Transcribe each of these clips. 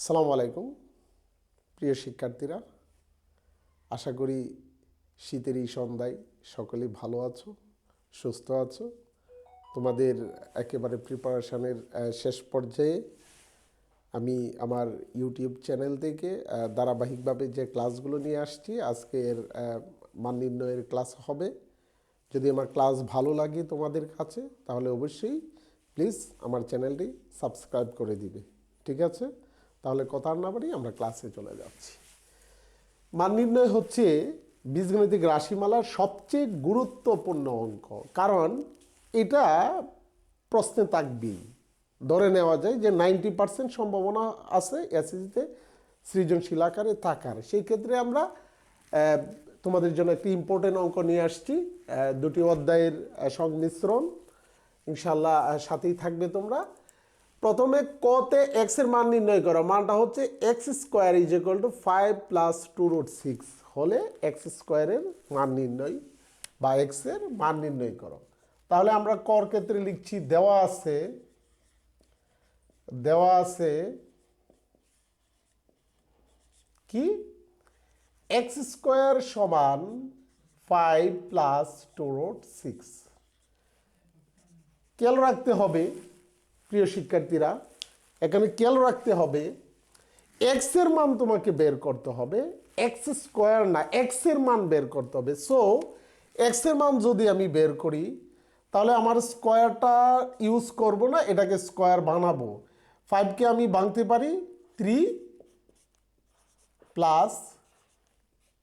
আসসালামু আলাইকুম প্রিয় শিক্ষার্থীরা, আশা করি শীতের এই সন্ধ্যায় সকলেই ভালো আছো, সুস্থ আছো। তোমাদের একেবারে প্রিপারেশনের শেষ পর্যায়ে আমি আমার ইউটিউব চ্যানেল থেকে ধারাবাহিকভাবে যে ক্লাসগুলো নিয়ে আসছি, আজকের মান নির্ণয়ের ক্লাস হবে। যদি আমার ক্লাস ভালো লাগে তোমাদের কাছে, তাহলে অবশ্যই প্লিজ আমার চ্যানেলটি সাবস্ক্রাইব করে দিবে। ঠিক আছে, তাহলে কথা না বাড়ি আমরা ক্লাসে চলে যাচ্ছি। মান নির্ণয় হচ্ছে বীজগণিতিক রাশিমালার সবচেয়ে গুরুত্বপূর্ণ অঙ্ক, কারণ এটা প্রশ্নে থাকবেই। ধরে নেওয়া যায় যে 90% সম্ভাবনা আছে এসএসসিতে সৃজনশীল আকারে থাকার। সেই ক্ষেত্রে আমরা তোমাদের জন্য একটি ইম্পর্টেন্ট অঙ্ক নিয়ে আসছি, দুটি অধ্যায়ের সংমিশ্রণ। ইনশাল্লাহ সাথেই থাকবে তোমরা। প্রথমে কতে এক্স এর মান নির্ণয় করো। মানটা হচ্ছে x square is equal to 5 + 2√6 হলে এক্স স্কোয়ারের মান নির্ণয় বা এক্স এর মান নির্ণয় করো। তাহলে আমরা কর ক্ষেত্রে লিখছি, দেওয়া আছে কি এক্স স্কোয়ার সমান 5 + 2√6। খেয়াল রাখতে হবে প্রিয় শিক্ষার্থীরা, এখানে খেয়াল রাখতে হবে এক্স এর মান তোমাকে বের করতে হবে, এক্স স্কোয়ার না, এক্স এর মান বের করতে হবে। সো এক্স এর মান যদি আমি বের করি, তাহলে আমার স্কোয়ারটা ইউজ করব না, এটাকে স্কোয়ার বানাবো। 5কে আমি ভাঙতে পারি 3 +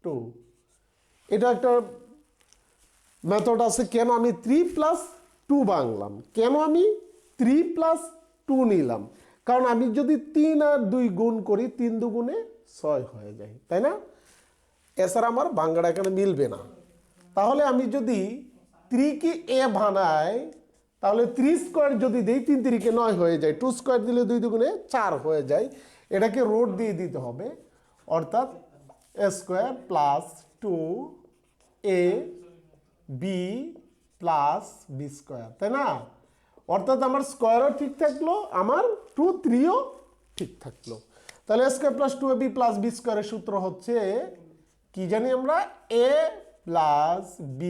2। এটা একটা মেথড আছে। কেন আমি 3 + 2 বাংলাম, কেন আমি 3 + 2 নিলাম? কারণ আমি যদি 3 আর 2 গুণ করি, 3 দুগুণে 6 হয়ে যায়, তাই না? এছাড়া আমার বাংলাটা এখানে মিলবে না। তাহলে আমি যদি 3 কে এ বানাই, তাহলে 3 স্কোয়ার যদি দিই, 3 3 9 হয়ে যায়। 2 স্কোয়ার দিলে 2 দুগুণে 4 হয়ে যায়। এটাকে রোড দিয়ে দিতে হবে, অর্থাৎ এ স্কোয়ার + 2ab + b স্কোয়ার, তাই না? অর্থাৎ আমার স্কোয়ারও ঠিক থাকলো, আমার 2 3ও ঠিক থাকলো। তাহলে এ স্কোয়ার + 2ab + b স্কোয়ারের সূত্র হচ্ছে কি জানি আমরা, a + b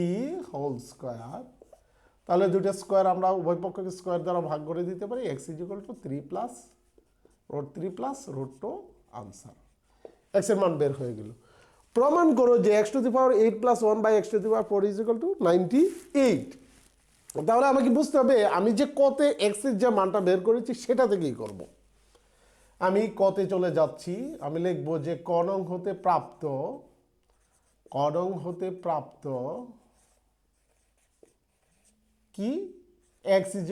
হোল স্কোয়ার। তাহলে দুইটা স্কোয়ার আমরা উভয় পক্ষকে স্কোয়ার দ্বারা ভাগ করে দিতে পারি। x = 3 + √3 + √2 answer. x এর মান বের হয়ে গেল। প্রমাণ করো যে x⁸ 8 + 1/x⁴ = 98। তাহলে আমাকে বুঝতে হবে আমি যে কতে এক্স এর যে মানটা বের করেছি সেটা থেকেই করব। আমি কতে চলে যাচ্ছি, আমি লিখব যে ক নং হতে প্রাপ্ত কি x =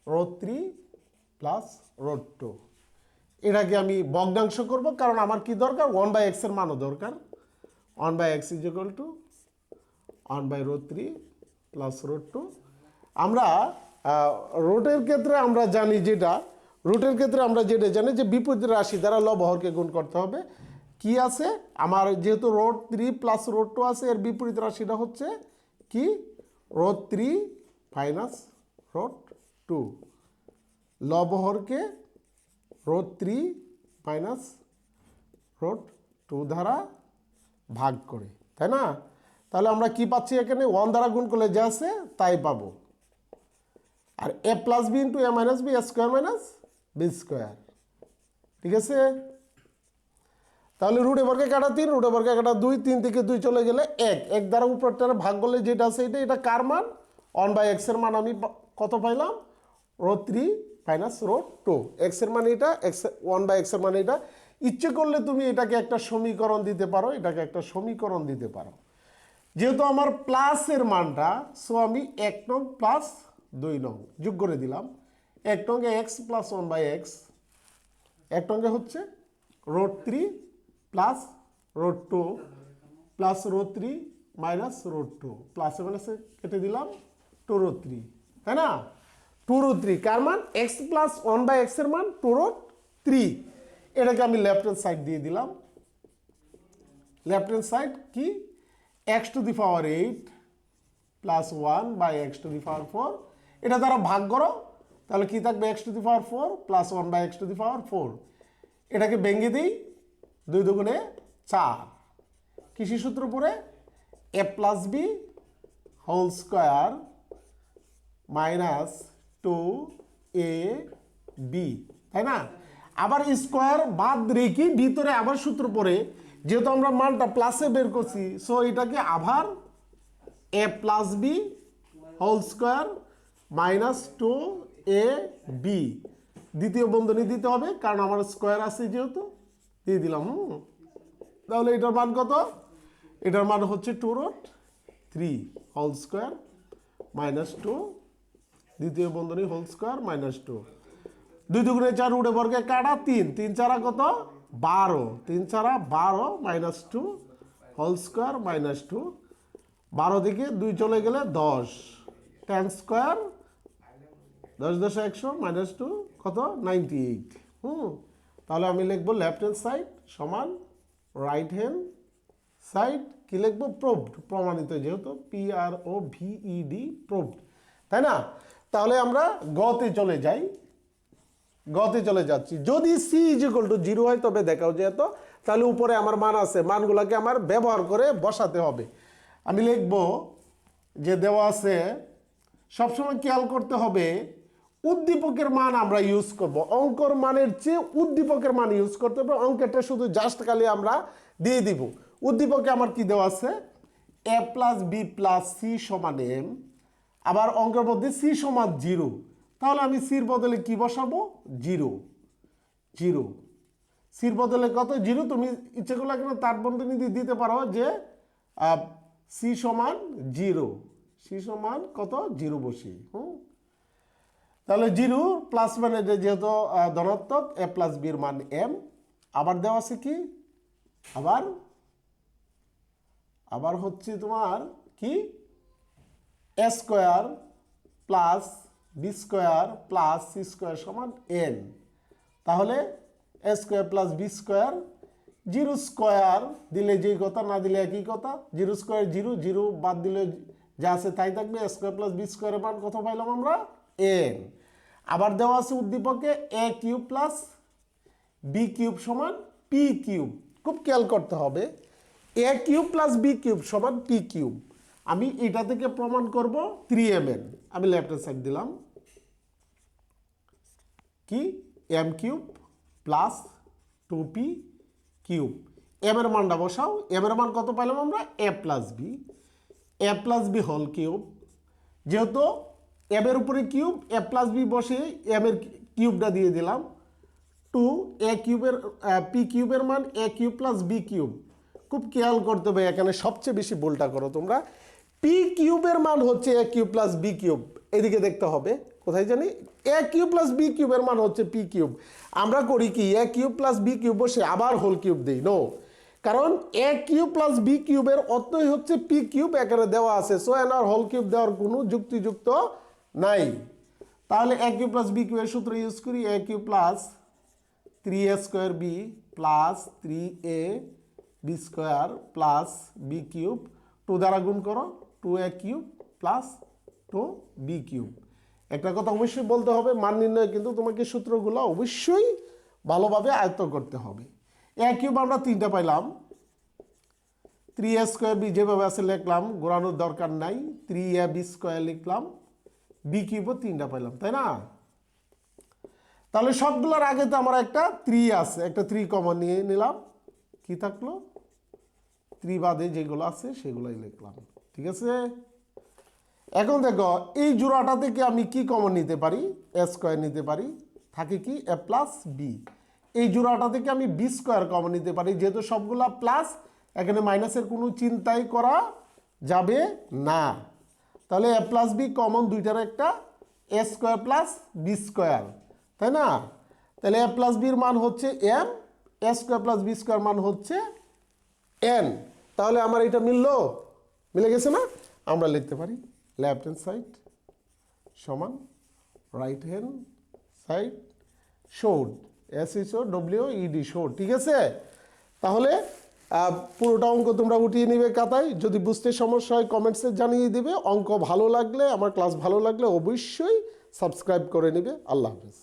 √3 + √2। এটাকে আমি ভগ্নাংশ করব, কারণ আমার কি দরকার, 1/x এর মানও দরকার। 1/x = 1/√3 + √2। আমরা রুটের ক্ষেত্রে আমরা জানি যে বিপরীত রাশি দ্বারা লব হরকে গুণ করতে হবে। কি আছে আমার, যেহেতু √3 + √2 আছে, এর বিপরীত রাশিটা হচ্ছে কি √3 - √2। লব হরকে √3 - √2 দ্বারা ভাগ করে, তাই না? তাহলে আমরা কি পাচ্ছি, এখানে 1 দ্বারা গুণ করলে যা আছে তাই পাবো। আর a + b × a - b, a² - b²। ঠিক আছে? তাহলে √ বর্গে কাটা 3, √ বর্গে কাটা 2, 3 থেকে 2 চলে গেলে 1। 1 দ্বারা উপরটা ভাগ করলে যেটা আছে এটা কার মান? 1/x এর মান আমি কত পাইলাম? √3 - √2। x এর মান এটা, 1/x এর মান এটা। ইচ্ছে করলে তুমি এটাকে একটা সমীকরণ দিতে পারো, যেহেতু আমার প্লাসের মানটা, সো আমি 1 নং + 2 নং যোগ করে দিলাম। 1 নঙ্গে x + 1/x, 1 নঙ্গে হচ্ছে √3 + √2 + √3 - √2, প্লাসে মাইনাসে কেটে দিলাম 2√3, তাই না? 2√3 কার মান? x + 1/x এর মান 2√3। এটাকে আমি লেফট হ্যান্ড সাইড দিয়ে দিলাম। লেফট হ্যান্ড সাইড কি x⁸ + 1/x⁴। এটা দ্বারা ভাগ করো, তাহলে কি থাকবে? x⁴ + 1/x⁴। এটাকে ভেঙে দিই, 2 দুগুণে 4, কিসি সূত্র পরে a plus B whole square minus 2ab, তাই না? আবার স্কোয়ার বাদ রেখে ভিতরে আবার সূত্র পরে, যেহেতু আমরা মানটা প্লাসে বের করছি, সো এটাকে আবার a plus B whole square minus 2ab দ্বিতীয় বন্ধনী দিতে হবে, কারণ আমার স্কোয়ার আছে যেহেতু, দিয়ে দিলাম। তাহলে এটার মান কত? এটার মান হচ্ছে 2√3 হোল স্কোয়ার মাইনাস 2 দ্বিতীয় বন্ধনী হোল স্কোয়ার মাইনাস 2, 2 দুগুণে 4 উড়ে বর্গে কাটা 3, 3 চারা কত? 12, 3 চারা 12 মাইনাস 2 হোল স্কোয়ার মাইনাস 2, 12 থেকে 2 চলে গেলে 10, 10 স্কোয়ার 10 10 100 মাইনাস 2 কত? 98। তাহলে আমি লিখবো লেফট হ্যান্ড সাইড সমান রাইট হ্যান্ড সাইড, কি লিখবো? প্রুভড, প্রমাণিত, যেহেতু PROVED, প্রুভড, তাই না? তাহলে আমরা গতে চলে যাই, গতে চলে যাচ্ছি। যদি c = 0 হয় তবে দেখাও যেহেতু, তাহলে উপরে আমার মান আছে, মানগুলোকে আমার ব্যবহার করে বসাতে হবে। আমি লিখব যে দেওয়া আছে, সবসময় খেয়াল করতে হবে উদ্দীপকের মান আমরা ইউজ করব, অঙ্কর মানের চেয়ে উদ্দীপকের মান ইউজ করতে হবে। অঙ্কেরটা শুধু জাস্ট খালি আমরা দিয়ে দিব। উদ্দীপকে আমার কি দেওয়া আছে? a plus B plus C সমান m, আবার অঙ্কের মধ্যে c সমান 0, তাহলে আমি সির বদলে কি বসাবো? 0, 0, সির বদলে কত? 0। তুমি ইচ্ছে করলে কিন্তু তার বন্ধনী দিতে পারো যে c সমান 0, c সমান কত? 0 বসি। তাহলে 0 প্লাস মানে যেহেতু ধনাত্মক, a প্লাস বির মান m, আবার দেওয়া আছে কি? আবার হচ্ছে তোমার কি? a square plus B square plus C square সমান n। তাহলে a square plus B square, 0 square দিলে যেই কথা, না দিলে একই কথা, 0 স্কোয়ার 0, 0 বাদ দিলে যা আছে তাই থাকবে। a স্কোয়ার প্লাস বি স্কোয়ারের মান কত পাইলাম আমরা? n। আবার দেওয়া আছে উদ্দীপকে a cube plus B cube সমান পি কিউব। খুব খেয়াল করতে হবে, a cube plus B cube সমান পি কিউব। আমি এটা থেকে প্রমাণ করব 3mn। আমি লেফট হ্যান্ড সাইড দিলাম কি? m cube plus 2p cube. m এর মানটা বসাও, m এর মান কত পাইলাম আমরা? a plus B whole cube. যেহেতু m এর উপরে কিউব, a প্লাস বি বসে m এর কিউবটা দিয়ে দিলাম, 2 a কিউবের পি কিউবের মান a cube plus B cube. খুব খেয়াল করতে হবে, এখানে সবচেয়ে বেশি ভুলটা করো তোমরা। পি কিউবের মান হচ্ছে a cube plus B cube, এদিকে দেখতে হবে, কোথায় জানি? a কিউব প্লাস বি কিউবের মান হচ্ছে পি কিউব। আমরা করি কি? a cube plus B cube বসে আবার হোল কিউব দিই, নো, কারণ a কিউব প্লাস বি কিউবের অর্থই হচ্ছে পি কিউব, এখানে দেওয়া আছে, সো এন আর হোল কিউব দেওয়ার কোনো যুক্তিযুক্ত নাই। তাহলে a কিউব প্লাস বি কিউবের সূত্র ইউজ করি, a cube plus 3a square B plus 3a বি স্কোয়ার প্লাস বি কিউব, 2 দ্বারা গুণ করো, 2a cube plus 2b cube. একটা কথা অবশ্যই বলতে হবে, মান নির্ণয় কিন্তু তোমাকে সূত্রগুলো অবশ্যই ভালোভাবে আয়ত্ত করতে হবে। a কিউব আমরা 3টা পাইলাম, 3a স্কোয়ার বি যেভাবে আছে লিখলাম, ঘোরানোর দরকার নাই, 3a বি স্কোয়ার লিখলাম, বি কিউবও 3টা পাইলাম, তাই না? তাহলে সবগুলোর আগে তো আমার একটা 3 আছে, একটা 3 কমন নিয়ে নিলাম, কি থাকলো? 3 বাদে যেগুলো আছে সেগুলোই লিখলাম, ঠিক আছে? এখন দেখো, এই জোড়াটা থেকে আমি কি কমন নিতে পারি? a স্কোয়ার নিতে পারি, থাকে কি? a plus B. এই জোড়াটা থেকে আমি বি স্কোয়ার কমন নিতে পারি, যেহেতু সবগুলা প্লাস, এখানে মাইনাসের কোনো চিন্তাই করা যাবে না। তাহলে a প্লাস বি কমন, দুইটার একটা a square plus B square, তাই না? তাহলে a প্লাস বির মান হচ্ছে m, a square plus B square মান হচ্ছে n। তাহলে আমার এটা মিলে গেছে না? আমরা লিখতে পারি লেফট হ্যান্ড সাইড সমান right hand side showed, SHOWED, showed, ঠিক আছে? তাহলে পুরোটা অঙ্ক তোমরা উঠিয়ে নিবে খাতায়। যদি বুঝতে সমস্যা হয় কমেন্টসে জানিয়ে দিবে। অঙ্ক ভালো লাগলে, আমার ক্লাস ভালো লাগলে অবশ্যই সাবস্ক্রাইব করে নিবে। আল্লাহ হাফেজ।